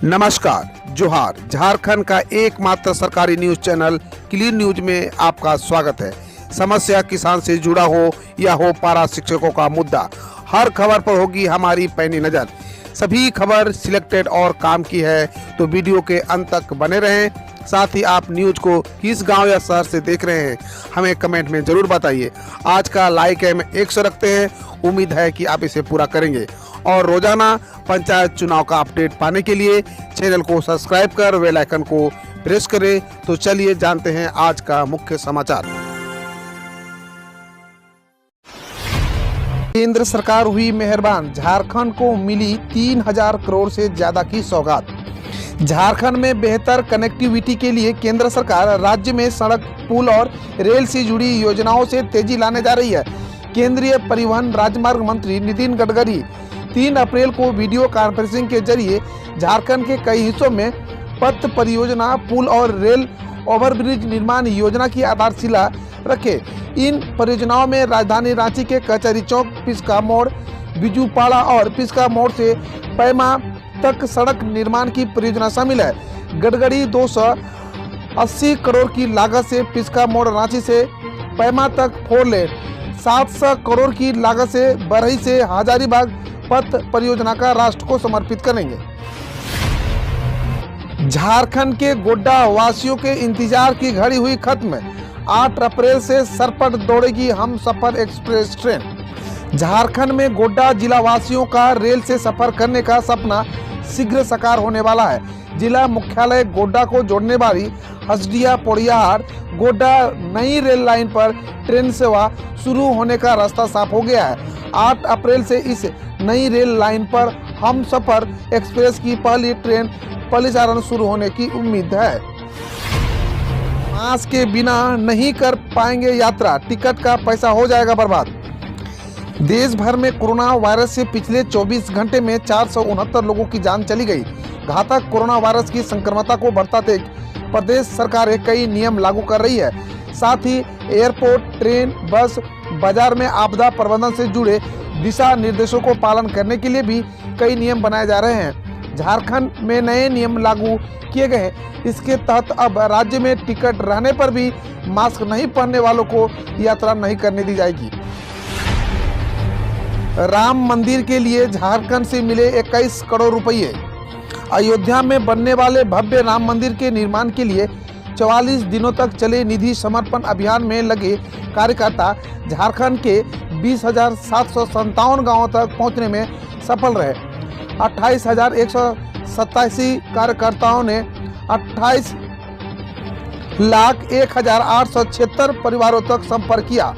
नमस्कार, जोहार। झारखंड का एकमात्र सरकारी न्यूज चैनल क्लीन न्यूज में आपका स्वागत है। समस्या किसान से जुड़ा हो या हो पारा शिक्षकों का मुद्दा, हर खबर पर होगी हमारी पैनी नजर। सभी खबर सिलेक्टेड और काम की है, तो वीडियो के अंत तक बने रहें। साथ ही आप न्यूज को किस गांव या शहर से देख रहे हैं, हमें कमेंट में जरूर बताइए। आज का लाइक हम 100 रखते हैं, उम्मीद है कि आप इसे पूरा करेंगे। और रोजाना पंचायत चुनाव का अपडेट पाने के लिए चैनल को सब्सक्राइब कर बेल आइकन को प्रेस करें। तो चलिए जानते हैं आज का मुख्य समाचार। केंद्र सरकार हुई मेहरबान, झारखंड को मिली 3000 करोड़ से ज्यादा की सौगात। झारखंड में बेहतर कनेक्टिविटी के लिए केंद्र सरकार राज्य में सड़क, पुल और रेल से जुड़ी योजनाओं से तेजी लाने जा रही है। केंद्रीय परिवहन राजमार्ग मंत्री नितिन गडकरी 3 अप्रैल को वीडियो कॉन्फ्रेंसिंग के जरिए झारखंड के कई हिस्सों में पथ परियोजना, पुल और रेल ओवरब्रिज निर्माण योजना की आधारशिला रखे। इन परियोजनाओं में राजधानी रांची के कचहरी चौक, पिस्का मोड़, बिजुपाड़ा और पिस्का मोड़ से पैमा तक सड़क निर्माण की परियोजना शामिल है। गडकरी 280 करोड़ की लागत से पिस्का मोड़ रांची से पैमा तक 4 लेन, 700 करोड़ की लागत से बरही से हजारीबाग पथ परियोजना का राष्ट्र को समर्पित करेंगे। झारखंड के गोड्डा वासियों के इंतजार की घड़ी हुई खत्म। 8 अप्रैल से सरपट दौड़ेगी हमसफर एक्सप्रेस ट्रेन। झारखंड में गोड्डा जिला वासियों का रेल से सफर करने का सपना शीघ्र साकार होने वाला है। जिला मुख्यालय गोड्डा को जोड़ने वाली हसडिया पोड़ियाहाट गोड्डा नई रेल लाइन पर ट्रेन सेवा शुरू होने का रास्ता साफ हो गया है। 8 अप्रैल से इस नई रेल लाइन पर हमसफर एक्सप्रेस की पहली ट्रेन परिचालन शुरू होने की उम्मीद है। मास्क के बिना नहीं कर पाएंगे यात्रा, टिकट का पैसा हो जाएगा बर्बाद। देश भर में कोरोना वायरस से पिछले 24 घंटे में 469 लोगों की जान चली गई। घातक कोरोना वायरस की संक्रमणता को बढ़ता देख प्रदेश सरकारें कई नियम लागू कर रही है। साथ ही एयरपोर्ट, ट्रेन, बस, बाजार में आपदा प्रबंधन से जुड़े दिशा निर्देशों को पालन करने के लिए भी कई नियम बनाए जा रहे हैं। झारखंड में नए नियम लागू किए गए हैं। इसके तहत अब राज्य में टिकट रहने पर भी मास्क नहीं पहनने वालों को यात्रा नहीं करने दी जाएगी। राम मंदिर के लिए झारखंड से मिले 21 करोड़ रुपये। अयोध्या में बनने वाले भव्य राम मंदिर के निर्माण के लिए 44 दिनों तक चले निधि समर्पण अभियान में लगे कार्यकर्ता झारखंड के 20,757 गांवों तक पहुंचने में सफल रहे। 28,187 कार्यकर्ताओं ने 28,01,876 परिवारों तक संपर्क किया।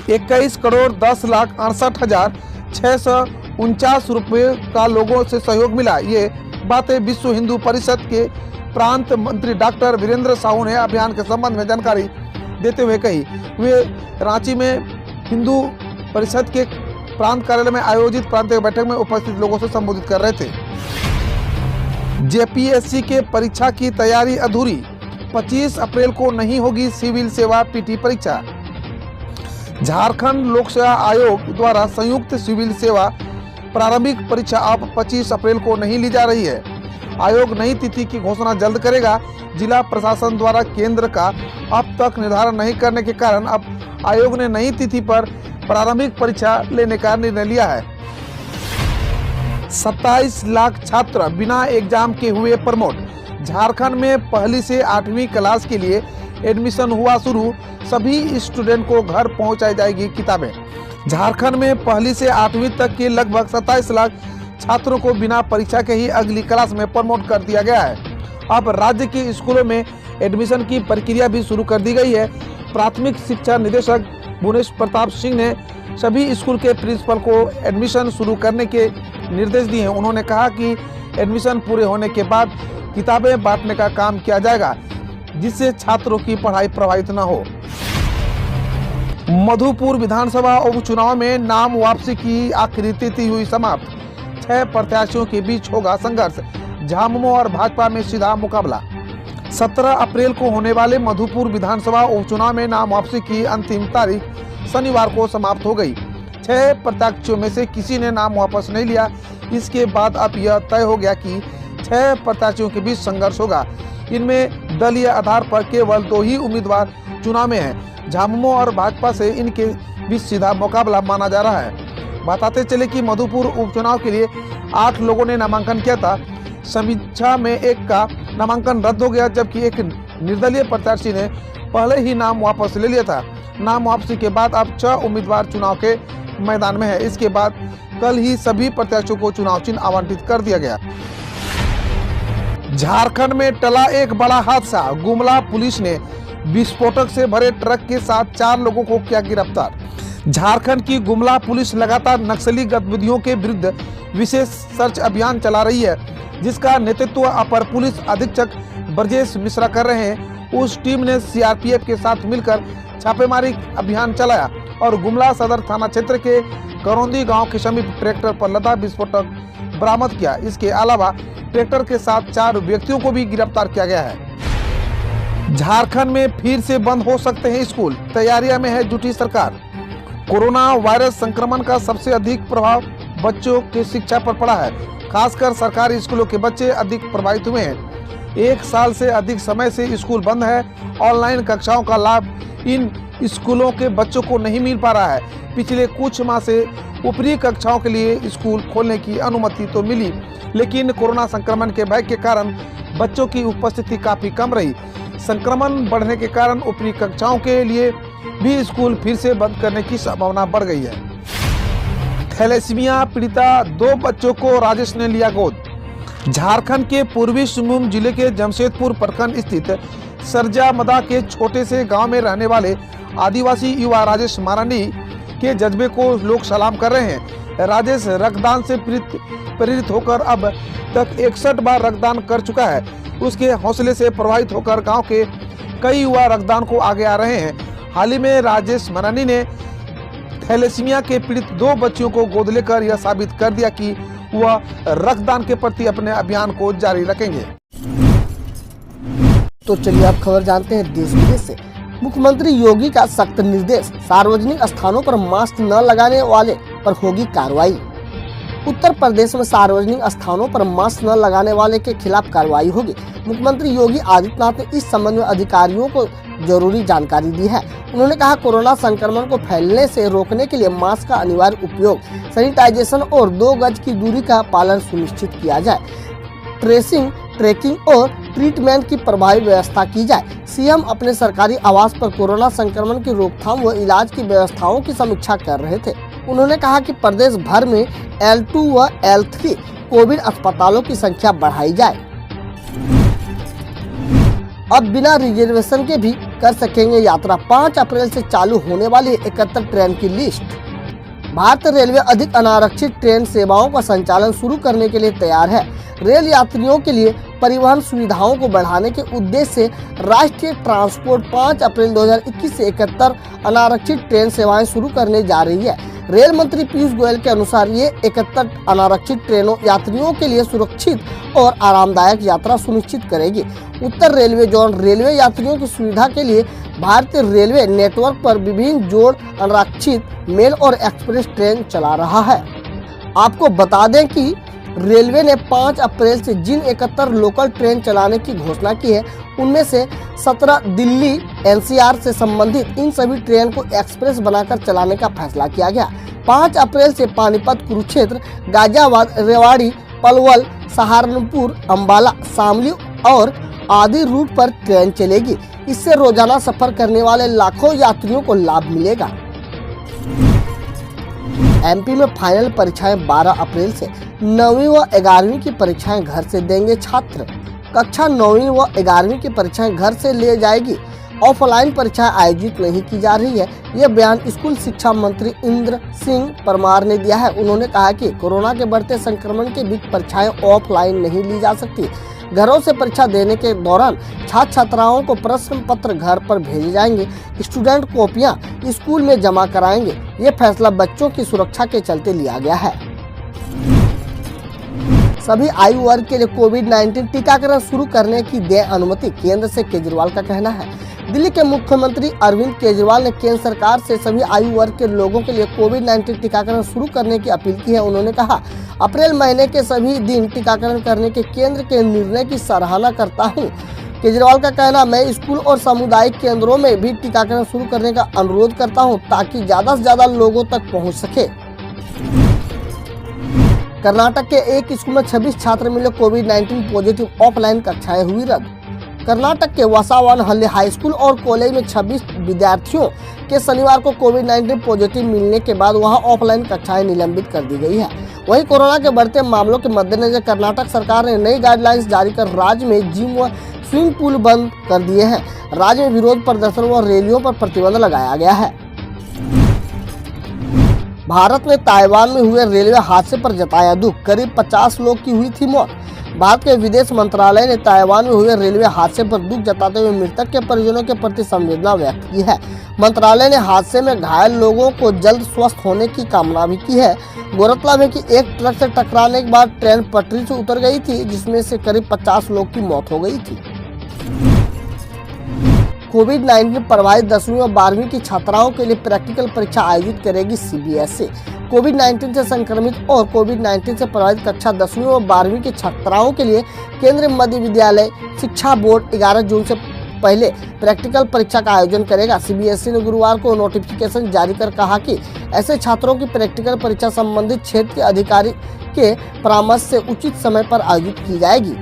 21 करोड़ 10,68,649 रुपये का लोगों से सहयोग मिला। ये बातें विश्व हिंदू परिषद के प्रांत मंत्री डॉक्टर वीरेंद्र साहू ने अभियान के संबंध में जानकारी देते हुए कही। वे रांची में हिंदू परिषद के प्रांत कार्यालय में आयोजित प्रांतीय बैठक में उपस्थित लोगों से संबोधित कर रहे थे। जेपीएससी के परीक्षा की तैयारी अधूरी, 25 अप्रैल को नहीं होगी सिविल सेवा पीटी परीक्षा। झारखंड लोक सेवा आयोग द्वारा संयुक्त सिविल सेवा प्रारंभिक परीक्षा अब 25 अप्रैल को नहीं ली जा रही है। आयोग नई तिथि की घोषणा जल्द करेगा। जिला प्रशासन द्वारा केंद्र का अब तक निर्धारण नहीं करने के कारण अब आयोग ने नई तिथि पर प्रारंभिक परीक्षा लेने का निर्णय लिया है। 27 लाख छात्र बिना एग्जाम के हुए प्रमोट। झारखंड में पहली से 8वीं क्लास के लिए एडमिशन हुआ शुरू। सभी स्टूडेंट को घर पहुंचाई जाएगी किताबें। झारखंड में पहली से 8वीं तक के लगभग 27 लाख छात्रों को बिना परीक्षा के ही अगली क्लास में प्रमोट कर दिया गया है। अब राज्य के स्कूलों में एडमिशन की प्रक्रिया भी शुरू कर दी गई है। प्राथमिक शिक्षा निदेशक भुवनेश प्रताप सिंह ने सभी स्कूल के प्रिंसिपल को एडमिशन शुरू करने के निर्देश दिए हैं। उन्होंने कहा कि एडमिशन पूरे होने के बाद किताबें बांटने का काम किया जाएगा, जिससे छात्रों की पढ़ाई प्रभावित न हो। मधुपुर विधानसभा उपचुनाव में नाम वापसी की आखिरी तिथि हुई समाप्त। 6 प्रत्याशियों के बीच होगा संघर्ष। झामुमो और भाजपा में सीधा मुकाबला। 17 अप्रैल को होने वाले मधुपुर विधानसभा उपचुनाव में नाम वापसी की अंतिम तारीख शनिवार को समाप्त हो गई। 6 प्रत्याशियों में से किसी ने नाम वापस नहीं लिया। इसके बाद अब यह तय हो गया कि 6 प्रत्याशियों के बीच संघर्ष होगा। इनमें दलीय आधार पर केवल 2 ही उम्मीदवार चुनाव में हैं। झामुमो और भाजपा से इनके बीच सीधा मुकाबला माना जा रहा है। बताते चले कि मधुपुर उपचुनाव के लिए 8 लोगों ने नामांकन किया था। समीक्षा में एक का नामांकन रद्द हो गया, जबकि एक निर्दलीय प्रत्याशी ने पहले ही नाम वापस ले लिया था। नाम वापसी के बाद अब 6 उम्मीदवार चुनाव के मैदान में है। इसके बाद कल ही सभी प्रत्याशियों को चुनाव चिन्ह आवंटित कर दिया गया। झारखंड में टला एक बड़ा हादसा। गुमला पुलिस ने विस्फोटक से भरे ट्रक के साथ 4 लोगों को किया गिरफ्तार। झारखंड की गुमला पुलिस लगातार नक्सली गतिविधियों के विरुद्ध विशेष सर्च अभियान चला रही है, जिसका नेतृत्व अपर पुलिस अधीक्षक ब्रजेश मिश्रा कर रहे हैं। उस टीम ने सीआरपीएफ के साथ मिलकर छापेमारी अभियान चलाया और गुमला सदर थाना क्षेत्र के करौंदी गांव के समीप ट्रैक्टर पर लदा विस्फोटक बरामद किया। इसके अलावा ट्रैक्टर के साथ 4 व्यक्तियों को भी गिरफ्तार किया गया है। झारखंड में फिर से बंद हो सकते हैं स्कूल, तैयारियां में है जुटी सरकार। कोरोना वायरस संक्रमण का सबसे अधिक प्रभाव बच्चों की शिक्षा पर पड़ा है। खासकर सरकारी स्कूलों के बच्चे अधिक प्रभावित हुए हैं। 1 साल से अधिक समय से स्कूल बंद है। ऑनलाइन कक्षाओं का लाभ इन स्कूलों के बच्चों को नहीं मिल पा रहा है। पिछले कुछ माह से ऊपरी कक्षाओं के लिए स्कूल खोलने की अनुमति तो मिली, लेकिन कोरोना संक्रमण के भय के कारण बच्चों की उपस्थिति काफी कम रही। संक्रमण बढ़ने के कारण ऊपरी कक्षाओं के लिए भी स्कूल फिर से बंद करने की संभावना बढ़ गई है। थैलेसीमिया पीड़िता 2 बच्चों को राजेश ने लिया गोद। झारखंड के पूर्वी सिंहभूम जिले के जमशेदपुर प्रखंड स्थित सरजामदा के छोटे से गांव में रहने वाले आदिवासी युवा राजेश मारांडी के जज्बे को लोग सलाम कर रहे हैं। राजेश रक्तदान से प्रेरित होकर अब तक 61 बार रक्तदान कर चुका है। उसके हौसले से प्रभावित होकर गांव के कई युवा रक्तदान को आगे आ रहे हैं। हाल ही में राजेश मारांडी ने थैलेसीमिया के पीड़ित 2 बच्चियों को गोद लेकर यह साबित कर दिया कि वह रक्तदान के प्रति अपने अभियान को जारी रखेंगे। तो चलिए आप खबर जानते हैं देश विदेश से। मुख्यमंत्री योगी का सख्त निर्देश, सार्वजनिक स्थानों पर मास्क न लगाने वाले पर होगी कार्रवाई। उत्तर प्रदेश में सार्वजनिक स्थानों पर मास्क न लगाने वाले के खिलाफ कार्रवाई होगी। मुख्यमंत्री योगी आदित्यनाथ ने इस संबंध में अधिकारियों को जरूरी जानकारी दी है। उन्होंने कहा, कोरोना संक्रमण को फैलने से रोकने के लिए मास्क का अनिवार्य उपयोग, सैनिटाइजेशन और 2 गज की दूरी का पालन सुनिश्चित किया जाए। ट्रेसिंग, ट्रैकिंग और ट्रीटमेंट की प्रभावी व्यवस्था की जाए। सीएम अपने सरकारी आवास पर कोरोना संक्रमण की रोकथाम व इलाज की व्यवस्थाओं की समीक्षा कर रहे थे। उन्होंने कहा कि प्रदेश भर में L2 व L3 कोविड अस्पतालों की संख्या बढ़ाई जाए। अब बिना रिजर्वेशन के भी कर सकेंगे यात्रा। 5 अप्रैल से चालू होने वाली 71 ट्रेन की लिस्ट। भारतीय रेलवे अधिक अनारक्षित ट्रेन सेवाओं का संचालन शुरू करने के लिए तैयार है। रेल यात्रियों के लिए परिवहन सुविधाओं को बढ़ाने के उद्देश्य से राष्ट्रीय ट्रांसपोर्ट 5 अप्रैल 2021 से 71 अनारक्षित ट्रेन सेवाएं शुरू करने जा रही है। रेल मंत्री पीयूष गोयल के अनुसार ये 71 अनारक्षित ट्रेनों यात्रियों के लिए सुरक्षित और आरामदायक यात्रा सुनिश्चित करेगी। उत्तर रेलवे जोन रेलवे यात्रियों की सुविधा के लिए भारतीय रेलवे नेटवर्क पर विभिन्न जोड़ अनारक्षित मेल और एक्सप्रेस ट्रेन चला रहा है। आपको बता दें कि रेलवे ने 5 अप्रैल से जिन 71 लोकल ट्रेन चलाने की घोषणा की है, उनमें से 17 दिल्ली एनसीआर से संबंधित इन सभी ट्रेन को एक्सप्रेस बनाकर चलाने का फैसला किया गया। 5 अप्रैल से पानीपत, कुरुक्षेत्र, गाजियाबाद, रेवाड़ी, पलवल, सहारनपुर, अंबाला, शामली और आदि रूट पर ट्रेन चलेगी। इससे रोजाना सफर करने वाले लाखों यात्रियों को लाभ मिलेगा। एमपी में फाइनल परीक्षाएं 12 अप्रैल से। 9वीं व 11वीं की परीक्षाएं घर से देंगे छात्र। कक्षा 9वीं व 11वीं की परीक्षाएं घर से ले जाएगी। ऑफलाइन परीक्षाएं आयोजित नहीं की जा रही है। यह बयान स्कूल शिक्षा मंत्री इंद्र सिंह परमार ने दिया है। उन्होंने कहा कि कोरोना के बढ़ते संक्रमण के बीच परीक्षाएं ऑफलाइन नहीं ली जा सकती। घरों से परीक्षा देने के दौरान छात्र छात्राओं को प्रश्न पत्र घर पर भेजे जाएंगे। स्टूडेंट कॉपियां स्कूल में जमा कराएंगे। ये फैसला बच्चों की सुरक्षा के चलते लिया गया है। सभी आयु वर्ग के लिए कोविड-19 टीकाकरण शुरू करने की दे अनुमति, केंद्र से केजरीवाल का कहना है। दिल्ली के मुख्यमंत्री अरविंद केजरीवाल ने केंद्र सरकार से सभी आयु वर्ग के लोगों के लिए कोविड-19 टीकाकरण शुरू करने की अपील की है। उन्होंने कहा, अप्रैल महीने के सभी दिन टीकाकरण करने के केंद्र के निर्णय की सराहना करता हूं। केजरीवाल का कहना, मैं स्कूल और सामुदायिक केंद्रों में भी टीकाकरण शुरू करने का अनुरोध करता हूं ताकि ज्यादा से ज्यादा लोगों तक पहुंच सके। कर्नाटक के एक स्कूल में 26 छात्र मिले कोविड-19 पॉजिटिव, ऑफलाइन कक्षाएं हुई रद्द। कर्नाटक के वसावानहल्ली हाई स्कूल और कॉलेज में 26 विद्यार्थियों के शनिवार को कोविड-19 पॉजिटिव मिलने के बाद वहां ऑफलाइन कक्षाएं निलंबित कर दी गई है। वहीं कोरोना के बढ़ते मामलों के मद्देनजर कर्नाटक सरकार ने नई गाइडलाइंस जारी कर राज्य में जिम व स्विमिंग पूल बंद कर दिए हैं। राज्य में विरोध प्रदर्शन व रैलियों पर प्रतिबंध लगाया गया है। भारत ने ताइवान में हुए रेलवे हादसे पर जताया दुख, करीब 50 लोग की हुई थी मौत। भारत के विदेश मंत्रालय ने ताइवान में हुए रेलवे हादसे पर दुख जताते हुए मृतक के परिजनों के प्रति संवेदना व्यक्त की है। मंत्रालय ने हादसे में घायल लोगों को जल्द स्वस्थ होने की कामना भी की है। गौरतलब है कि एक ट्रक से टकराने के बाद ट्रेन पटरी से उतर गई थी, जिसमें से करीब 50 लोग की मौत हो गई थी। कोविड-19 प्रभावित 10वीं व 12वीं की छात्राओं के लिए प्रैक्टिकल परीक्षा आयोजित करेगी सीबीएसई। कोविड-19 से संक्रमित और कोविड-19 से प्रभावित कक्षा 10वीं व 12वीं की छात्राओं के लिए केंद्रीय मध्य विद्यालय शिक्षा बोर्ड 11 जून से पहले प्रैक्टिकल परीक्षा का आयोजन करेगा। सीबीएसई ने गुरुवार को नोटिफिकेशन जारी कर कहा कि ऐसे छात्रों की प्रैक्टिकल परीक्षा संबंधित क्षेत्र के अधिकारी के परामर्श से उचित समय पर आयोजित की जाएगी।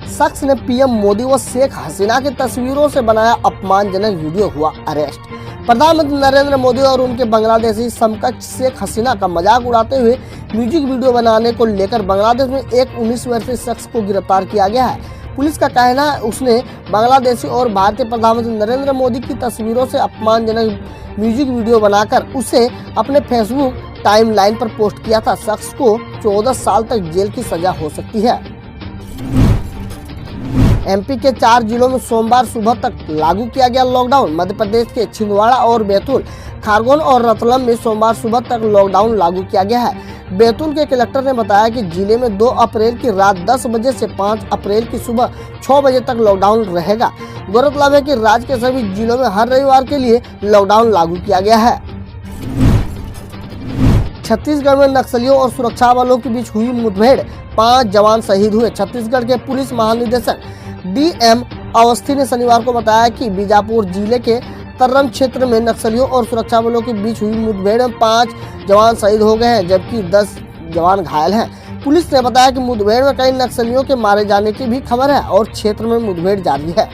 शख्स ने पीएम मोदी व शेख हसीना की तस्वीरों से बनाया अपमानजनक वीडियो, हुआ अरेस्ट। प्रधानमंत्री नरेंद्र मोदी और उनके बांग्लादेशी समकक्ष शेख हसीना का मजाक उड़ाते हुए म्यूजिक वीडियो बनाने को लेकर बांग्लादेश में एक 19 वर्षीय शख्स को गिरफ्तार किया गया है। पुलिस का कहना है उसने बांग्लादेशी और भारतीय प्रधानमंत्री नरेंद्र मोदी की तस्वीरों से अपमानजनक म्यूजिक वीडियो बनाकर उसे अपने फेसबुक टाइमलाइन पर पोस्ट किया था। शख्स को 14 साल तक जेल की सजा हो सकती है। एमपी के 4 जिलों में सोमवार सुबह तक लागू किया गया लॉकडाउन। मध्य प्रदेश के छिंदवाड़ा और बैतूल, खरगोन और रतलाम में सोमवार सुबह तक लॉकडाउन लागू किया गया है। बैतूल के कलेक्टर ने बताया कि जिले में 2 अप्रैल की रात 10 बजे से 5 अप्रैल की सुबह 6 बजे तक लॉकडाउन रहेगा। गौरतलब है कि राज्य के सभी जिलों में हर रविवार के लिए लॉकडाउन लागू किया गया है। छत्तीसगढ़ में नक्सलियों और सुरक्षा बलों के बीच हुई मुठभेड़, 5 जवान शहीद हुए। छत्तीसगढ़ के पुलिस महानिदेशक डीएम अवस्थी ने शनिवार को बताया कि बीजापुर जिले के तर्रम क्षेत्र में नक्सलियों और सुरक्षा बलों के बीच हुई मुठभेड़ में 5 जवान शहीद हो गए हैं, जबकि 10 जवान घायल हैं। पुलिस ने बताया कि मुठभेड़ में कई नक्सलियों के मारे जाने की भी खबर है और क्षेत्र में मुठभेड़ जारी है।